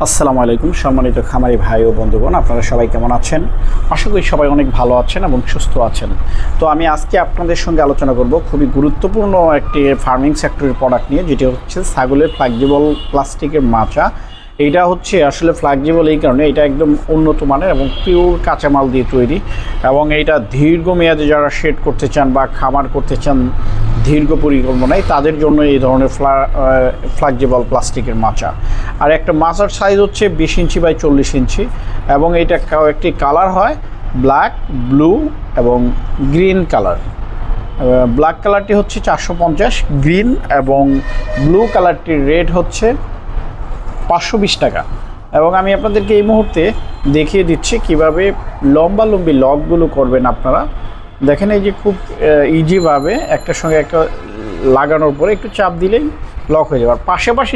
আসসালামু আলাইকুম সম্মানিত খামারি ভাই ও বন্ধুগণ, আপনারা সবাই কেমন আছেন? আশা করি সবাই অনেক ভালো আছেন এবং সুস্থ আছেন। তো আমি আজকে আপনাদের সঙ্গে আলোচনা করব খুবই গুরুত্বপূর্ণ একটি ফার্মিং সেক্টরের প্রোডাক্ট নিয়ে, যেটি হচ্ছে ছাগলের ফ্লেক্সিবল প্লাস্টিকের মাচা। এইটা হচ্ছে আসলে ফ্লেক্সিবল এই কারণে, এটা একদম উন্নত মানের এবং পিওর কাঁচামাল দিয়ে তৈরি, এবং এইটা দীর্ঘমেয়াদে যারা শেড করতে চান বা খামার করতে চান দীর্ঘ পরিকল্পনায়, তাদের জন্য এই ধরনের ফ্লেক্সিবল প্লাস্টিকের মাচা। আর একটা মাচার সাইজ হচ্ছে 20 ইঞ্চি বাই 40 ইঞ্চি, এবং এটা একটি কালার হয় ব্ল্যাক, ব্লু এবং গ্রিন কালার। ব্ল্যাক কালারটি হচ্ছে 450, গ্রিন এবং ব্লু কালারটির রেট হচ্ছে 520 টাকা। এবং আমি আপনাদেরকে এই মুহূর্তে দেখিয়ে দিচ্ছি কিভাবে লম্বালম্বি লকগুলো করবেন আপনারা। দেখেন, এই যে খুব ইজিভাবে একটার সঙ্গে একটা লাগানোর পরে একটু চাপ দিলেই লক হয়ে যাবে। আর পাশাপাশি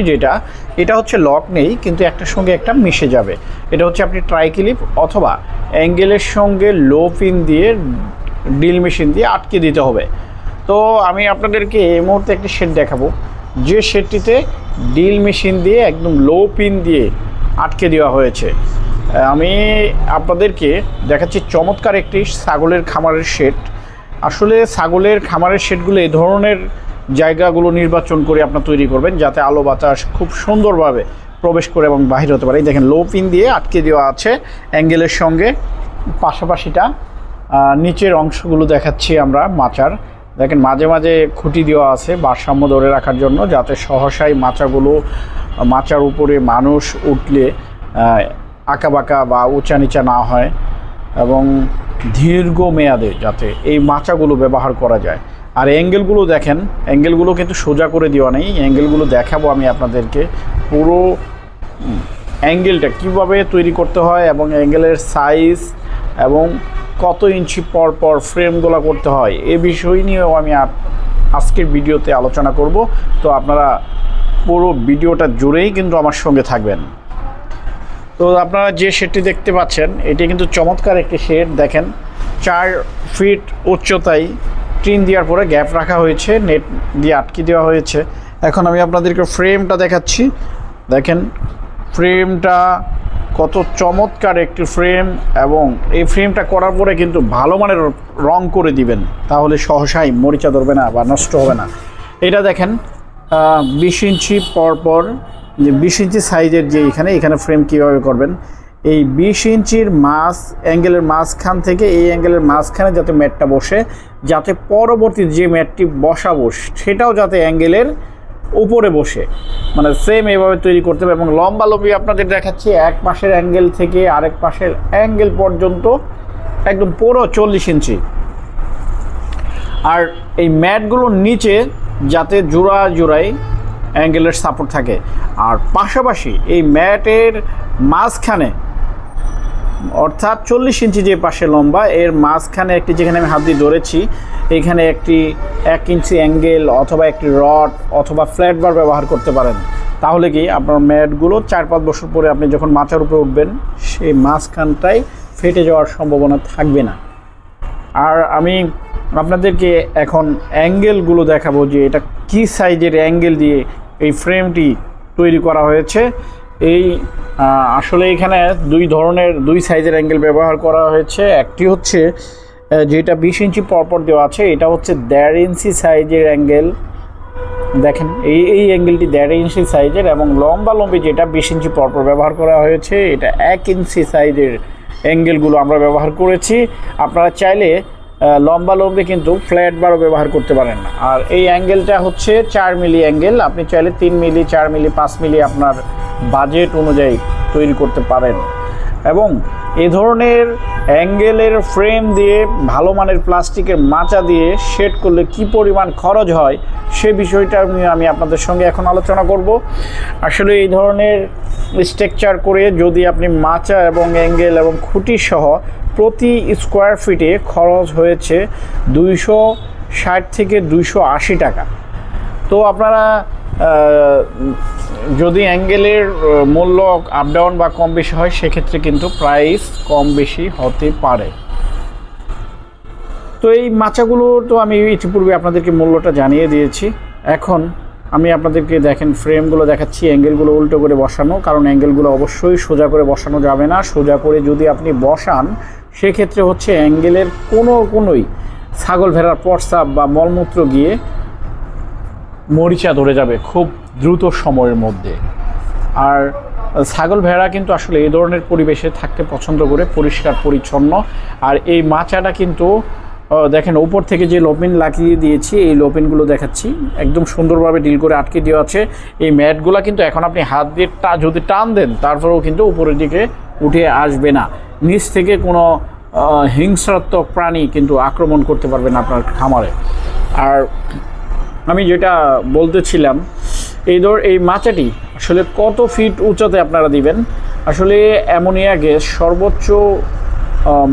এটা হচ্ছে লক নেই, কিন্তু একটার সঙ্গে একটা মিশে যাবে। এটা হচ্ছে আপনি ট্রাই ক্লিপ অথবা অ্যাঙ্গেলের সঙ্গে লো পিন দিয়ে ড্রিল মেশিন দিয়ে আটকে দিতে হবে। তো আমি আপনাদেরকে এই মুহূর্তে একটি শেড দেখাবো, যে শেডটিতে ড্রিল মেশিন দিয়ে একদম লো পিন দিয়ে আটকে দেওয়া হয়েছে। আমি আপনাদেরকে দেখাচ্ছি চমৎকার একটি ছাগলের খামারের শেড। আসলে ছাগলের খামারের শেডগুলো এই ধরনের জায়গাগুলো নির্বাচন করে আপনার তৈরি করবেন, যাতে আলো বাতাস খুব সুন্দরভাবে প্রবেশ করে এবং বাহির হতে পারে। দেখেন, লো পিন দিয়ে আটকে দেওয়া আছে অ্যাঙ্গেলের সঙ্গে। পাশাপাশিটা নিচের অংশগুলো দেখাচ্ছি আমরা মাচার। দেখেন, মাঝে মাঝে খুঁটি দেওয়া আছে ভারসাম্য ধরে রাখার জন্য, যাতে সহসাই মাচার উপরে মানুষ উঠলে আঁকাবাঁকা বা উঁচা নিচা না হয়, এবং দীর্ঘমেয়াদে যাতে এই মাচাগুলো ব্যবহার করা যায়। আর অ্যাঙ্গেলগুলো দেখেন, অ্যাঙ্গেলগুলো কিন্তু সোজা করে দেওয়া নেই। অ্যাঙ্গেলগুলো দেখাবো আমি আপনাদেরকে, পুরো অ্যাঙ্গেলটা কীভাবে তৈরি করতে হয় এবং অ্যাঙ্গেলের সাইজ এবং কত ইঞ্চি পর পর ফ্রেমগুলো করতে হয়, এ বিষয় নিয়েও আমি আজকের ভিডিওতে আলোচনা করব। তো আপনারা পুরো ভিডিওটা জুড়েই কিন্তু আমার সঙ্গে থাকবেন। তো আপনারা যে শেডটি দেখতে পাচ্ছেন, এটি কিন্তু চমৎকার একটি শেড। দেখেন, 4 ফিট উচ্চতায় টিন দেওয়ার পরে গ্যাপ রাখা হয়েছে, নেট দিয়ে আটকে দেওয়া হয়েছে। এখন আমি আপনাদেরকে ফ্রেমটা দেখাচ্ছি। দেখেন, ফ্রেমটা কত চমৎকার একটি ফ্রেম, এবং এই ফ্রেমটা করার পরে কিন্তু ভালো মানের রং করে দিবেন, তাহলে সহসাই মরিচা ধরবে না বা নষ্ট হবে না। এটা দেখেন, 20 ইঞ্চি পর যে 20 ইঞ্চি সাইজের যে এখানে ফ্রেম কীভাবে করবেন, এই 20 ইঞ্চির অ্যাঙ্গেলের মাঝখান থেকে এই অ্যাঙ্গেলের মাঝখানে যাতে ম্যাটটা বসে, যাতে পরবর্তী যে ম্যাটটি বসাবো সেটাও যাতে অ্যাঙ্গেলের উপরে বসে, মানে সেম এভাবে তৈরি করতে হবে। এবং লম্বালম্বি আপনাদের দেখাচ্ছি, এক পাশের অ্যাঙ্গেল থেকে আরেক পাশের অ্যাঙ্গেল পর্যন্ত একদম পুরো 40 ইঞ্চি। আর এই ম্যাটগুলোর নিচে যাতে জোড়ায় অ্যাঙ্গেলের সাপোর্ট থাকে। আর পাশাপাশি এই ম্যাটের মাঝখানে, অর্থাৎ 40 ইঞ্চি যে পাশে লম্বা, এর মাঝখানে একটি, যেখানে আমি হাত দিয়ে ধরেছি, এখানে একটি 1 ইঞ্চি অ্যাঙ্গেল অথবা একটি রড অথবা ফ্ল্যাট বার ব্যবহার করতে পারেন। তাহলে কি আপনার ম্যাটগুলো 4-5 বছর পরে আপনি যখন মাচার উপরে উঠবেন, সেই মাঝখানটায় ফেটে যাওয়ার সম্ভাবনা থাকবে না। আর আমি আপনাদেরকে এখন অ্যাঙ্গেলগুলো দেখাবো, যে এটা কী সাইজের অ্যাঙ্গেল দিয়ে এই ফ্রেমটি তৈরি করা হয়েছে। আসলে এখানে দুই সাইজের অ্যাঙ্গেল ব্যবহার করা হয়েছে। একটি হচ্ছে যেটা 20 ইঞ্চি পরপর দেওয়া আছে, এটা হচ্ছে 1.5 ইঞ্চি সাইজের অ্যাঙ্গেল। দেখেন, এই অ্যাঙ্গেলটি 1.5 ইঞ্চি সাইজের, এবং লম্বালম্বি যেটা 20 ইঞ্চি পরপর ব্যবহার করা হয়েছে, এটা 1 ইঞ্চি সাইজের অ্যাঙ্গেলগুলো আমরা ব্যবহার করেছি। আপনারা চাইলে লম্বালম্বি কিন্তু ফ্ল্যাট বারও ব্যবহার করতে পারেন। আর এই অ্যাঙ্গেলটা হচ্ছে 4 মিলি অ্যাঙ্গেল। আপনি চাইলে 3 মিলি, 4 মিলি, 5 মিলি আপনার বাজেট অনুযায়ী তৈরি করতে পারেন। এবং এই ধরনের অ্যাঙ্গেলের ফ্রেম দিয়ে ভালো মানের প্লাস্টিকের মাচা দিয়ে শেড করলে কি পরিমাণ খরচ হয়, সে বিষয়টা নিয়ে আমি আপনাদের সঙ্গে এখন আলোচনা করব। আসলে এই ধরনের স্ট্রাকচার করে যদি আপনি মাচা এবং অ্যাঙ্গেল এবং খুঁটি সহ প্রতি স্কোয়ার ফিটে খরচ হয়েছে 260 থেকে 280 টাকা। তো আপনারা যদি অ্যাঙ্গেলের মূল্য আপ ডাউন বা কম বেশি হয়, সেক্ষেত্রে কিন্তু প্রাইস কম বেশি হতে পারে। তো এই মাচাগুলো তো আমি ইতিপূর্বে আপনাদেরকে মূল্যটা জানিয়ে দিয়েছি। এখন আমি আপনাদেরকে দেখেন ফ্রেমগুলো দেখাচ্ছি, অ্যাঙ্গেলগুলো উল্টো করে বসানো, কারণ অ্যাঙ্গেলগুলো অবশ্যই সোজা করে বসানো যাবে না। সোজা করে যদি আপনি বসান সেক্ষেত্রে হচ্ছে অ্যাঙ্গেলের কোনোই ছাগল ভেড়ার প্রস্রাব বা মলমূত্র গিয়ে মরিচা ধরে যাবে খুব দ্রুত সময়ের মধ্যে। আর ছাগল ভেড়া কিন্তু আসলে এই ধরনের পরিবেশে থাকতে পছন্দ করে, পরিষ্কার পরিচ্ছন্ন। আর এই মাচাটা কিন্তু দেখেন উপর থেকে যে লোপিন লাগিয়ে দিয়েছি, এই লোপিনগুলো দেখাচ্ছি একদম সুন্দরভাবে ডিল করে আটকে দেওয়া আছে। এই ম্যাটগুলো কিন্তু এখন আপনি হাত দিয়ে যদি টান দেন তারপরেও কিন্তু উপরের দিকে উঠে আসবে না। নিচ থেকে কোনো হিংস্রাত্মক প্রাণী কিন্তু আক্রমণ করতে পারবে না আপনার খামারে। আর আমি যেটা বলতেছিলাম, এই মাচাটি আসলে কত ফিট উচ্চতে আপনারা দিবেন। আসলে অ্যামোনিয়া গ্যাস সর্বোচ্চ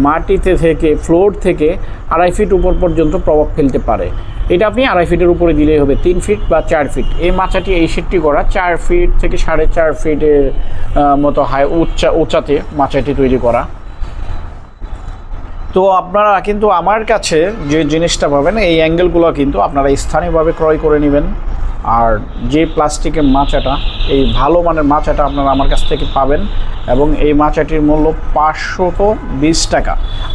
মাটিতে থেকে ফ্লোর থেকে 2.5 ফিট উপর পর্যন্ত প্রভাব ফেলতে পারে। এটা আপনি 2.5 ফিটের উপরে দিলেই হবে, 3 ফিট বা 4 ফিট। এই মাচাটি এই সেটটি করা 4 ফিট থেকে 4.5 ফিটের মতো উচ্চতে মাচাটি তৈরি করা। তো আপনারা কিন্তু আমার কাছে যে জিনিসটা পাবেন, এই অ্যাঙ্গেলগুলো কিন্তু আপনারা স্থানীয়ভাবে ক্রয় করে নেবেন। আর যে প্লাস্টিকের মাচাটা, এই ভালো মানের মাচাটা আপনারা আমার কাছ থেকে পাবেন, এবং এই মাচাটির মূল্য 520 টাকা।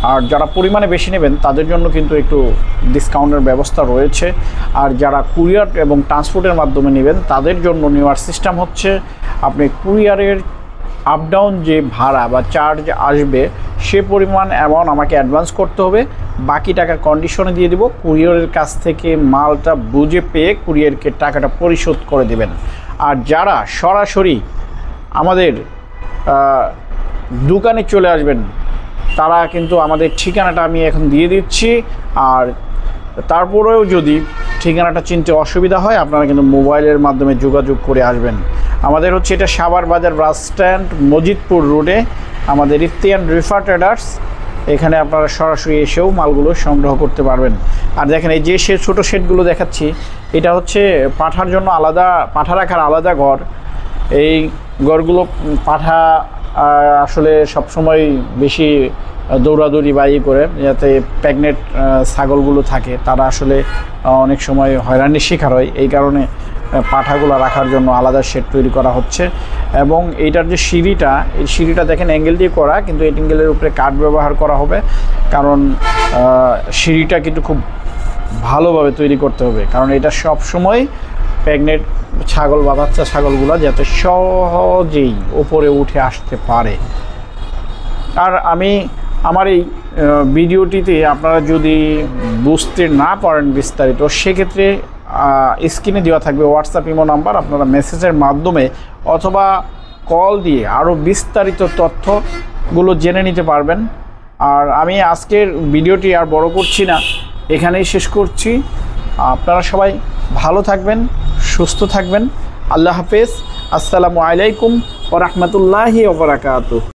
আর যারা পরিমাণে বেশি নেবেন তাদের জন্য কিন্তু একটু ডিসকাউন্টের ব্যবস্থা রয়েছে। আর যারা কুরিয়ার এবং ট্রান্সপোর্টের মাধ্যমে নেবেন তাদের জন্য নেওয়ার সিস্টেম হচ্ছে, আপনি কুরিয়ারের আপ ডাউন যে ভাড়া বা চার্জ আসবে সে পরিমাণ অ্যামাউন্ট আমাকে অ্যাডভান্স করতে হবে, বাকি টাকা কন্ডিশনে দিয়ে দেবো। কুরিয়ারের কাছ থেকে মালটা বুঝে পেয়ে কুরিয়ারকে টাকাটা পরিশোধ করে দেবেন। আর যারা সরাসরি আমাদের দোকানে চলে আসবেন তারা কিন্তু আমাদের ঠিকানাটা আমি এখন দিয়ে দিচ্ছি। আর তারপরেও যদি ঠিকানাটা চিনতে অসুবিধা হয় আপনারা কিন্তু মোবাইলের মাধ্যমে যোগাযোগ করে আসবেন। আমাদের হচ্ছে এটা সাভার বাজার বাস স্ট্যান্ড, মজিদপুর রোডে আমাদের ইফতিয়ান রিফা ট্রেডার্স। এখানে আপনারা সরাসরি এসেও মালগুলো সংগ্রহ করতে পারবেন। আর দেখেন এই যে ছোটো শেডগুলো দেখাচ্ছি, এটা হচ্ছে পাঠার জন্য আলাদা, পাঠা রাখার আলাদা ঘর। এই ঘরগুলো পাঠা আসলে সবসময় বেশি দৌড়াদৌড়ি বা করে, যাতে প্রেগনেন্ট ছাগলগুলো থাকে তারা আসলে অনেক সময় হয়রানির শিকার হয়। এই কারণে পাঠাগুলো রাখার জন্য আলাদা শেড তৈরি করা হচ্ছে। এবং এইটার যে সিঁড়িটা, এই সিঁড়িটা দেখেন অ্যাঙ্গেল দিয়ে করা, কিন্তু এই অ্যাঙ্গেলের উপরে কাঠ ব্যবহার করা হবে, কারণ সিঁড়িটা কিন্তু খুব ভালোভাবে তৈরি করতে হবে, কারণ এটা সব সময় প্রেগনেন্ট ছাগল বা বাচ্চা ছাগলগুলো যাতে সহজেই উপরে উঠে আসতে পারে। আর আমি আমার এই ভিডিওটিতে আপনারা যদি বুঝতে না পারেন বিস্তারিত, সেক্ষেত্রে স্ক্রিনে দেওয়া থাকবে হোয়াটসঅ্যাপ ইমো নাম্বার, আপনারা মেসেজের মাধ্যমে অথবা কল দিয়ে আরও বিস্তারিত তথ্যগুলো জেনে নিতে পারবেন। আর আমি আজকের ভিডিওটি আর বড় করছি না, এখানেই শেষ করছি। আপনারা সবাই ভালো থাকবেন, সুস্থ থাকবেন। আল্লাহ হাফেজ। আসসালামু আলাইকুম ওয়া রাহমাতুল্লাহি ওয়া বারাকাতুহু।